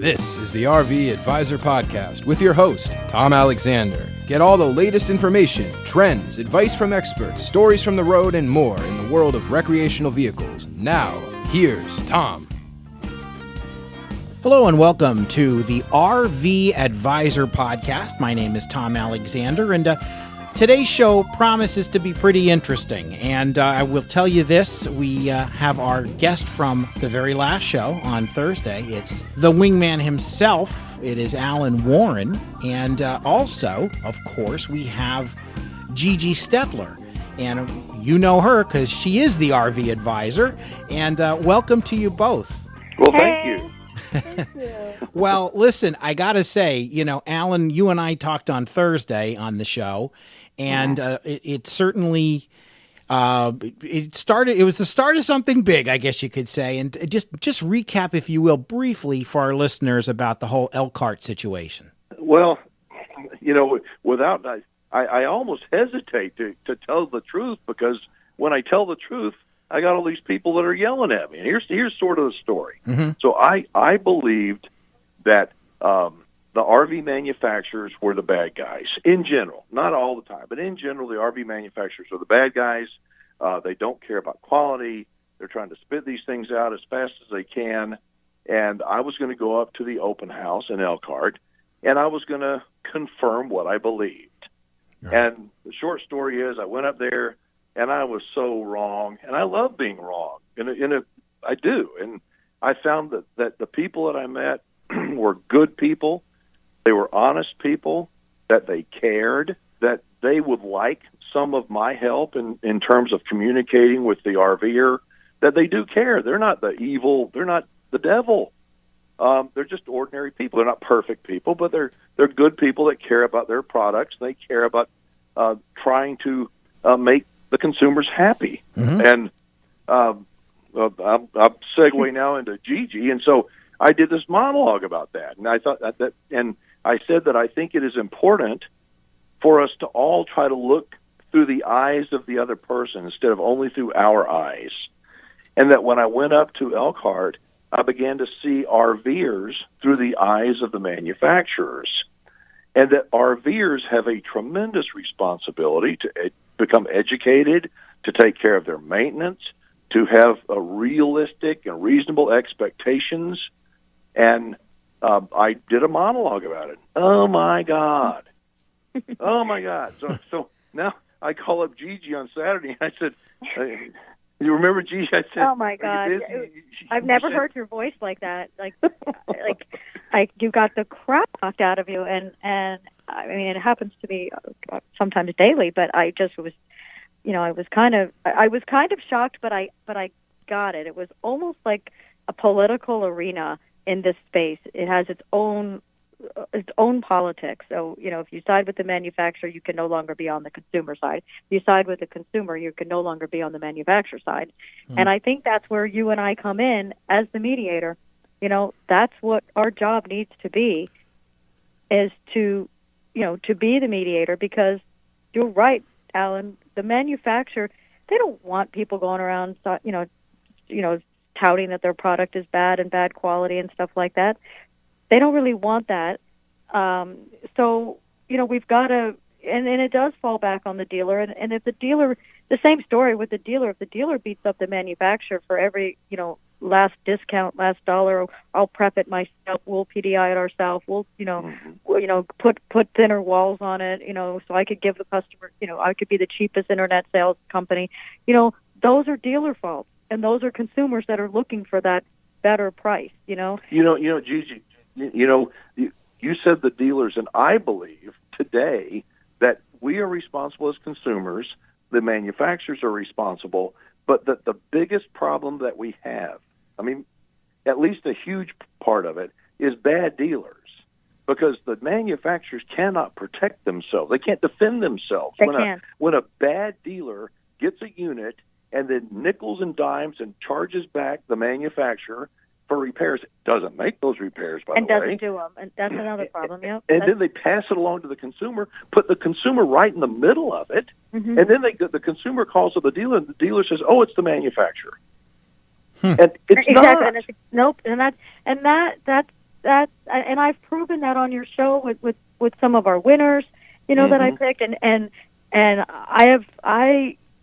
This is the RV Advisor Podcast with your host, Tom Alexander. Get all the latest information, trends, advice from experts, stories from the road, and more in the world of recreational vehicles. Now, here's Tom. Hello and welcome to the RV Advisor Podcast. My name is Tom Alexander, and today's show promises to be pretty interesting. And I will tell you this, we have our guest from the very last show on Thursday. It's the wingman himself. It is Alan Warren. And also, of course, we have Gigi Stetler. And you know her because she is the RV Advisor. And welcome to you both. Well, thank you. Well, listen, I got to say, you know, Alan, you and I talked on Thursday on the show, and it certainly, it was the start of something big, I guess you could say. And just recap, if you will, briefly for our listeners about the whole Elkhart situation. Well, you know, without, I almost hesitate to tell the truth, because when I tell the truth, I got all these people that are yelling at me. And here's sort of the story. Mm-hmm. So I believed that the RV manufacturers were the bad guys in general, not all the time, but in general, the RV manufacturers are the bad guys. They don't care about quality. They're trying to spit these things out as fast as they can. And I was going to go up to the open house in Elkhart, and I was going to confirm what I believed. Right. And the short story is, I went up there, and I was so wrong, and I love being wrong. I do, and I found that the people that I met were good people. They were honest people, that they cared, that they would like some of my help in terms of communicating with the RVer, that they do care. They're not the evil. They're not the devil. They're just ordinary people. They're not perfect people, but they're good people that care about their products. They care about trying to make the consumer's happy. Mm-hmm. And I'm segue now into Gigi. And so I did this monologue about that. And I thought that, and I said that I think it is important for us to all try to look through the eyes of the other person instead of only through our eyes. And that when I went up to Elkhart, I began to see RVers through the eyes of the manufacturers. And that RVers have a tremendous responsibility to become educated, to take care of their maintenance, to have a realistic and reasonable expectations. And I did a monologue about it. Oh, my God. Oh, my God. So now I call up Gigi on Saturday, and I said, you remember, Gigi? I said, oh, my God. I've never heard your voice like that. Like you got the crap knocked out of you. And I mean, it happens to me sometimes daily, but I just was, you know, I was kind of shocked, but I got it. It was almost like a political arena in this space. It has its own politics. So, you know, if you side with the manufacturer, you can no longer be on the consumer side. If you side with the consumer, you can no longer be on the manufacturer side. Mm. And I think that's where you and I come in as the mediator. You know, that's what our job needs to be, is to, you know, to be the mediator, because you're right, Alan, the manufacturer, they don't want people going around, you know, touting that their product is bad and bad quality and stuff like that. They don't really want that. So, you know, we've got to, and it does fall back on the dealer. And if the dealer, the same story with the dealer, if the dealer beats up the manufacturer for every, you know, last discount, last dollar, I'll prep it myself, we'll PDI it ourselves, we'll, you know, put thinner walls on it, you know, so I could give the customer, you know, I could be the cheapest internet sales company. You know, those are dealer faults, and those are consumers that are looking for that better price, you know. You know, Gigi, you know, you said the dealers, and I believe today that we are responsible as consumers, the manufacturers are responsible, but that the biggest problem that we have, I mean, at least a huge part of it, is bad dealers, because the manufacturers cannot protect themselves. They can't defend themselves. When a bad dealer gets a unit and then nickels and dimes and charges back the manufacturer for repairs, doesn't make those repairs, by the way. And doesn't do them. And that's another problem, yeah. And then they pass it along to the consumer, put the consumer right in the middle of it, and then the consumer calls to the dealer, and the dealer says, oh, it's the manufacturer. And it's exactly. not. And nope. And that's and I've proven that on your show with some of our winners, that I picked, and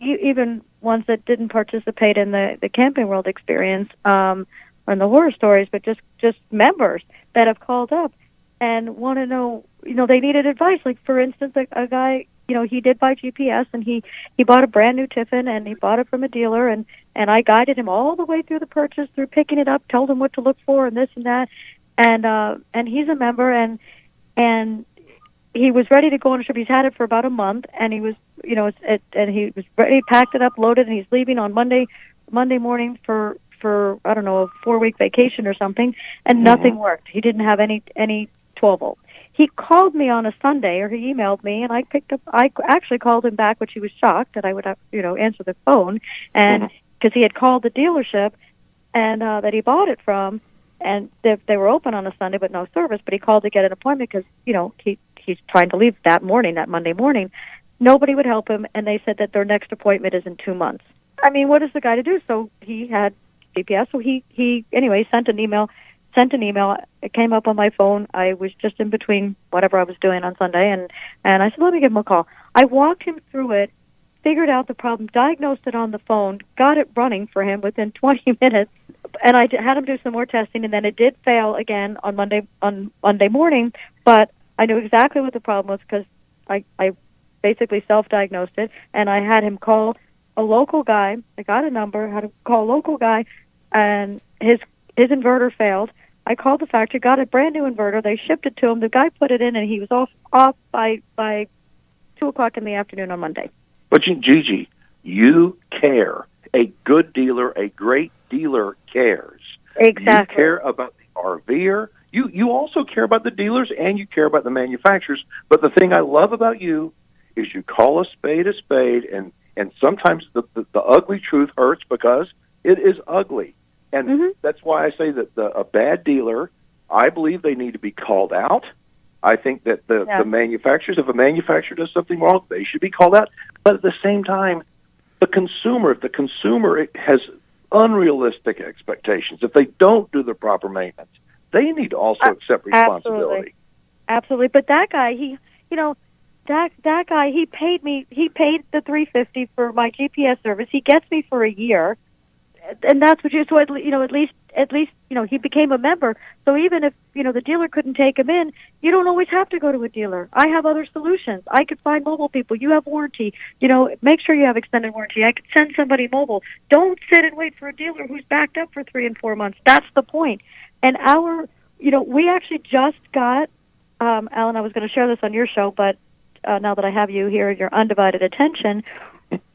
even ones that didn't participate in the Camping World experience, or in the horror stories, but just members that have called up and want to know, they needed advice. Like, for instance, a guy, he did buy GPS, and he bought a brand new Tiffin, and he bought it from a dealer, and I guided him all the way through the purchase, through picking it up, told him what to look for, and this and that, and he's a member, and he was ready to go on a trip. He's had it for about a month, and he was, and he was ready, packed it up, loaded, and he's leaving on Monday morning for I don't know, a 4-week vacation or something, and nothing worked. He didn't have any 12-volt. He called me on a Sunday, or he emailed me, and I picked up. I actually called him back, which he was shocked that I would have, answer the phone, and because he had called the dealership and that he bought it from, and they were open on a Sunday but no service. But he called to get an appointment because he's trying to leave that Monday morning. Nobody would help him, and they said that their next appointment is in 2 months. I mean, what is the guy to do? So he had GPS, so he anyway sent an email. It came up on my phone. I was just in between whatever I was doing on Sunday, and I said, let me give him a call. I walked him through it, figured out the problem, diagnosed it on the phone, got it running for him within 20 minutes, and I had him do some more testing, and then it did fail again on Monday morning, but I knew exactly what the problem was because I basically self-diagnosed it, and I had him call a local guy. I got a number, had to call a local guy, and his inverter failed. I called the factory, got a brand new inverter. They shipped it to him. The guy put it in, and he was off by 2:00 in the afternoon on Monday. But Gigi, you care. A good dealer, a great dealer cares. Exactly. You care about the RVer. You also care about the dealers, and you care about the manufacturers. But the thing I love about you is you call a spade, and sometimes the ugly truth hurts because it is ugly. And that's why I say that a bad dealer, I believe they need to be called out. I think that the manufacturers, if a manufacturer does something wrong, they should be called out. But at the same time, if the consumer has unrealistic expectations, if they don't do the proper maintenance, they need to also accept responsibility. Absolutely. But that guy, that guy, he paid the $350 for my GPS service. He gets me for a year. And that's what at least he became a member. So even if the dealer couldn't take him in, you don't always have to go to a dealer. I have other solutions. I could find mobile people. You have warranty. Make sure you have extended warranty. I could send somebody mobile. Don't sit and wait for a dealer who's backed up for 3 and 4 months. That's the point. And we actually just got, Alan, I was going to share this on your show, but now that I have you here, your undivided attention,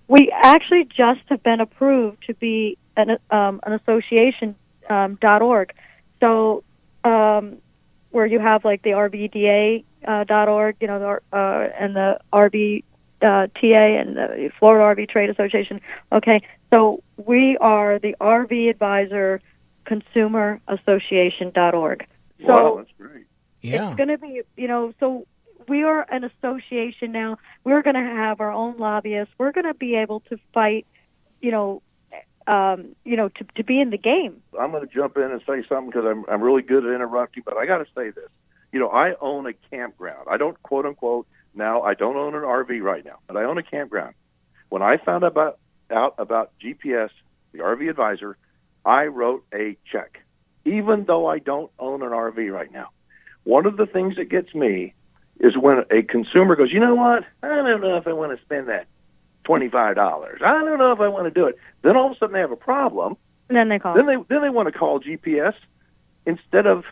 we actually just have been approved to be an association .org. So where you have like the RVDA .org, and the RVTA and the Florida RV Trade Association. Okay, so we are the RV Advisor Consumer Association .org. So wow, that's great. Yeah, it's going to be so. We are an association now. We're going to have our own lobbyists. We're going to be able to fight, to be in the game. I'm going to jump in and say something because I'm really good at interrupting, but I got to say this. I own a campground. I don't, quote unquote, I don't own an RV right now, but I own a campground. When I found out about GPS, the RV Advisor, I wrote a check, even though I don't own an RV right now. One of the things that gets me is when a consumer goes, you know what, I don't know if I want to spend that $25. I don't know if I want to do it. Then all of a sudden they have a problem. And then they call. Then they want to call GPS instead of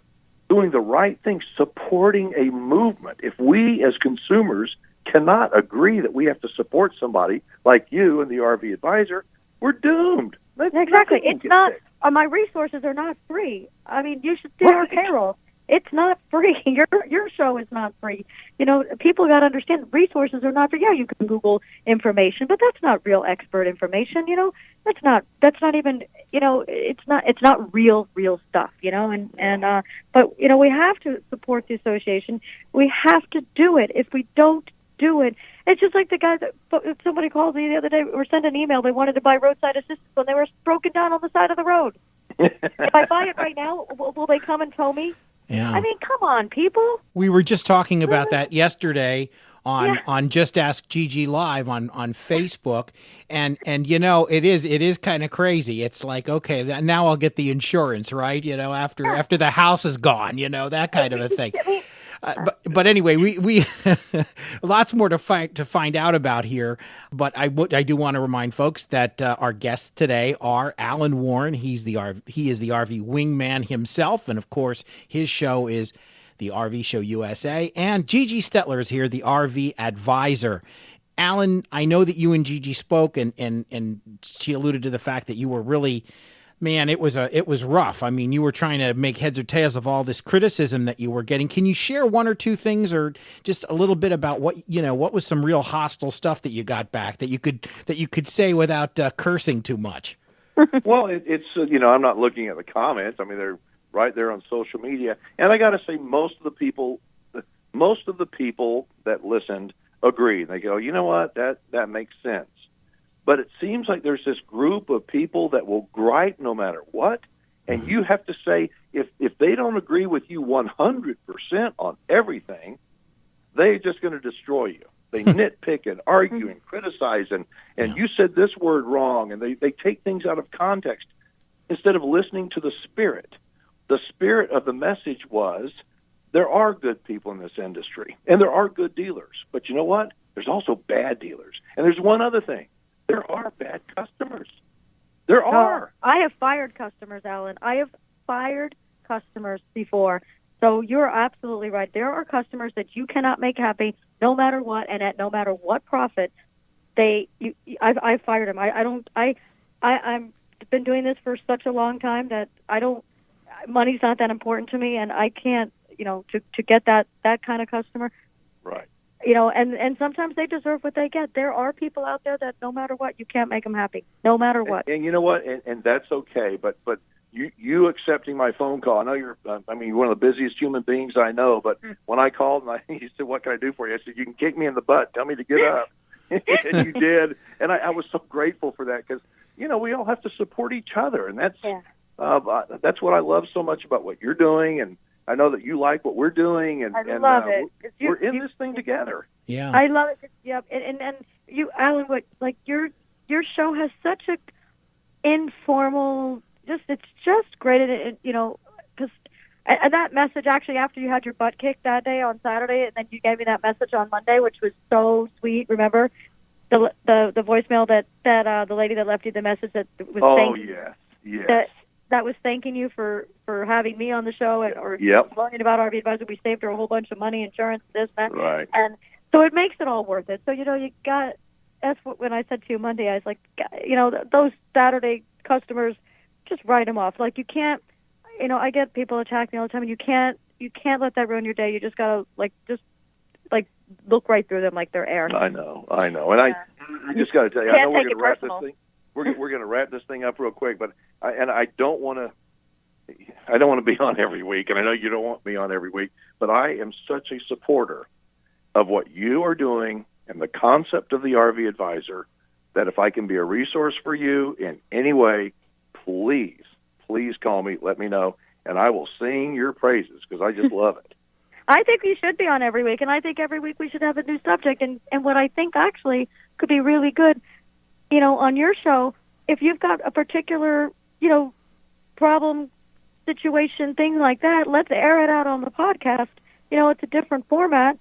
doing the right thing, supporting a movement. If we as consumers cannot agree that we have to support somebody like you and the RV Advisor, we're doomed. Exactly. It's not. My resources are not free. I mean, you should do our payroll. It's not free. Your show is not free. People got to understand resources are not free. Yeah, you can Google information, but that's not real expert information. That's not even. It's not real stuff. But we have to support the association. We have to do it. If we don't do it, it's just like the guy that somebody called me the other day or sent an email. They wanted to buy roadside assistance when they were broken down on the side of the road. If I buy it right now, will they come and tow me? Yeah. I mean, come on, people. We were just talking about that yesterday on Just Ask Gigi Live on Facebook, and it is kind of crazy. It's like, okay, now I'll get the insurance, right? After the house is gone, that kind of a thing. But anyway, we lots more to find out about here. But I do want to remind folks that our guests today are Alan Warren. He is the RV wingman himself, and of course his show is the RV Show USA, and Gigi Stetler is here, the RV advisor. Alan, I know that you and Gigi spoke, and she alluded to the fact that you were really, man, it was rough. I mean, you were trying to make heads or tails of all this criticism that you were getting. Can you share one or two things, or just a little bit about what was some real hostile stuff that you got back that you could say without cursing too much? Well, it's I'm not looking at the comments. I mean, they're right there on social media. And I got to say, most of the people that listened agree. They go, you know what, that makes sense. But it seems like there's this group of people that will gripe no matter what. And you have to say, if they don't agree with you 100% on everything, they're just going to destroy you. They nitpick and argue and criticize, and you said this word wrong, and they take things out of context instead of listening to the spirit. The spirit of the message was, there are good people in this industry, and there are good dealers. But you know what? There's also bad dealers. And there's one other thing. There are bad customers. There are. I have fired customers, Alan. I have fired customers before. So you're absolutely right. There are customers that you cannot make happy no matter what, and at no matter what profit. I've fired them. I'm been doing this for such a long time that money's not that important to me, and I can't, to get that kind of customer. Right. And sometimes they deserve what they get. There are people out there that no matter what, you can't make them happy, no matter what. And you know what? And that's okay. But you accepting my phone call, I know you're one of the busiest human beings I know, but when I called and you said, what can I do for you? I said, you can kick me in the butt. Tell me to get up. And you did. And I was so grateful for that because, we all have to support each other. And that's what I love so much about what you're doing. And I know that you like what we're doing. And I love it. We're in this thing together. Yeah. I love it. Yep. And you, Alan, your show has such a informal, it's just great. Because that message actually after you had your butt kicked that day on Saturday, and then you gave me that message on Monday, which was so sweet. Remember the voicemail that the lady that left you the message that was yes. That was thanking you for having me on the show or learning about RV Advisor. We saved her a whole bunch of money, insurance, this, that. Right. And so it makes it all worth it. So, that's when I said to you Monday, I was like, those Saturday customers, just write them off. Like, you can't, I get people attack me all the time, and you can't let that ruin your day. You just got to, just look right through them like they're air. I know. And I just got to tell you, I know we're going to wrap this thing. We're going to wrap this thing up real quick, but I don't want to be on every week, and I know you don't want me on every week, but I am such a supporter of what you are doing and the concept of the RV Advisor that if I can be a resource for you in any way, please call me, let me know, and I will sing your praises because I just love it. I think we should be on every week, and I think every week we should have a new subject, and what I think actually could be really good, on your show, if you've got a particular, problem, situation, thing like that, let's air it out on the podcast. It's a different format.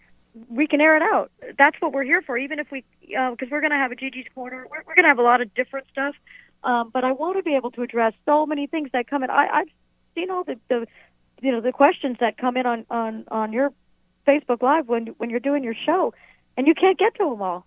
We can air it out. That's what we're here for, even if we, because we're going to have a Gigi's Corner. We're going to have a lot of different stuff, but I want to be able to address so many things that come in. I've seen all the questions that come in on your Facebook Live when you're doing your show, and you can't get to them all,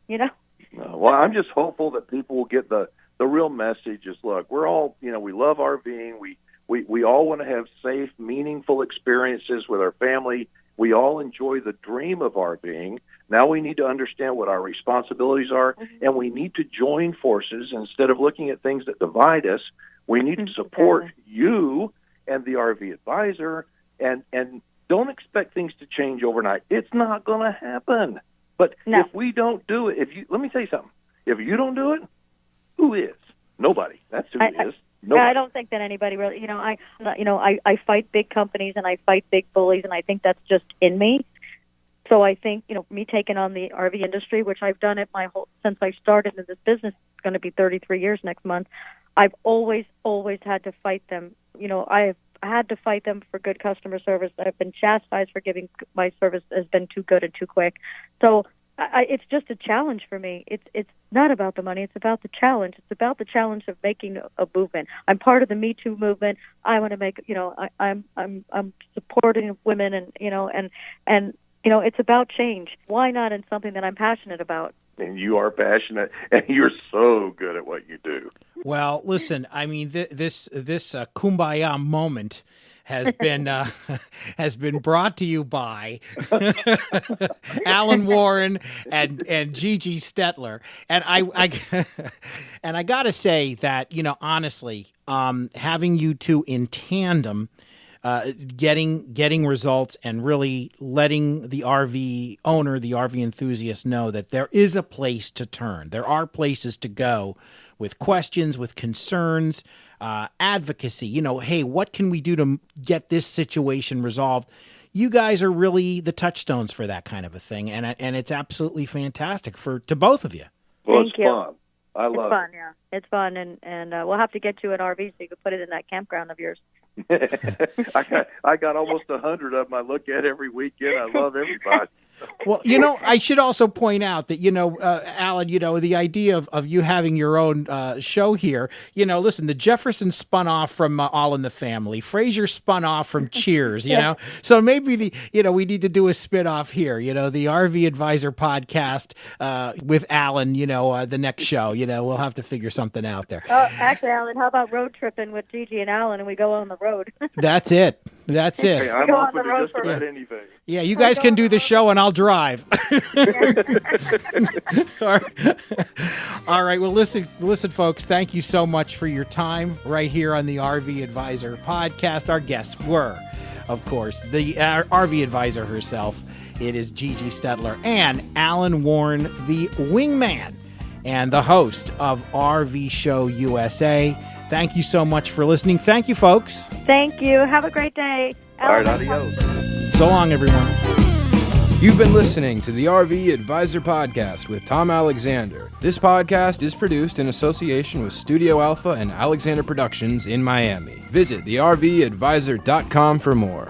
Well, I'm just hopeful that people will get the real message is, look, we're all, we love RVing. We all want to have safe, meaningful experiences with our family. We all enjoy the dream of RVing. Now we need to understand what our responsibilities are, and we need to join forces instead of looking at things that divide us. We need to support you and the RV Advisor, and don't expect things to change overnight. It's not going to happen. But if we don't do it, let me tell you something. If you don't do it, who is? Nobody. That's who it is. Nope. I don't think that anybody really, I fight big companies and I fight big bullies, and I think that's just in me. So I think, me taking on the RV industry, which I've done it since I started in this business, it's going to be 33 years next month. I've always had to fight them. I've had to fight them for good customer service. I've been chastised for giving my service has been too good and too quick. So it's just a challenge for me. It's not about the money. It's about the challenge. It's about the challenge of making a movement. I'm part of the Me Too movement. I want to make, I'm supporting women, and it's about change. Why not in something that I'm passionate about? And you are passionate, and you're so good at what you do. Well, listen, I mean, this kumbaya moment has been brought to you by Alan Warren and Gigi Stetler, and I got to say that honestly, having you two in tandem, getting results and really letting the RV owner, the RV enthusiast know that there is a place to turn. There are places to go with questions, with concerns, advocacy. Hey, what can we do to get this situation resolved? You guys are really the touchstones for that kind of a thing, and it's absolutely fantastic to both of you. Well, Thank you. Fun. I love it's fun, yeah. It's fun, and we'll have to get you an RV so you can put it in that campground of yours. I got almost 100 of them I look at every weekend. I love everybody. Well, I should also point out that, Alan, the idea of you having your own show here, listen, the Jeffersons spun off from All in the Family. Frasier spun off from Cheers, Yeah. So maybe we need to do a spin-off here, the RV Advisor podcast with Alan, the next show, we'll have to figure something out there. Oh, actually, Alan, how about road tripping with Gigi and Alan, and we go on the road? That's it. Hey, I'm Go on open the to road just about anything. Yeah, you guys can do the show and I'll drive. All right. Well, listen, folks, thank you so much for your time right here on the RV Advisor podcast. Our guests were, of course, the RV Advisor herself. It is Gigi Stetler and Alan Warren, the wingman and the host of RV Show USA. Thank you so much for listening. Thank you, folks. Thank you. Have a great day. All right, adios. So long, everyone. You've been listening to the RV Advisor Podcast with Tom Alexander. This podcast is produced in association with Studio Alpha and Alexander Productions in Miami. Visit thervadvisor.com for more.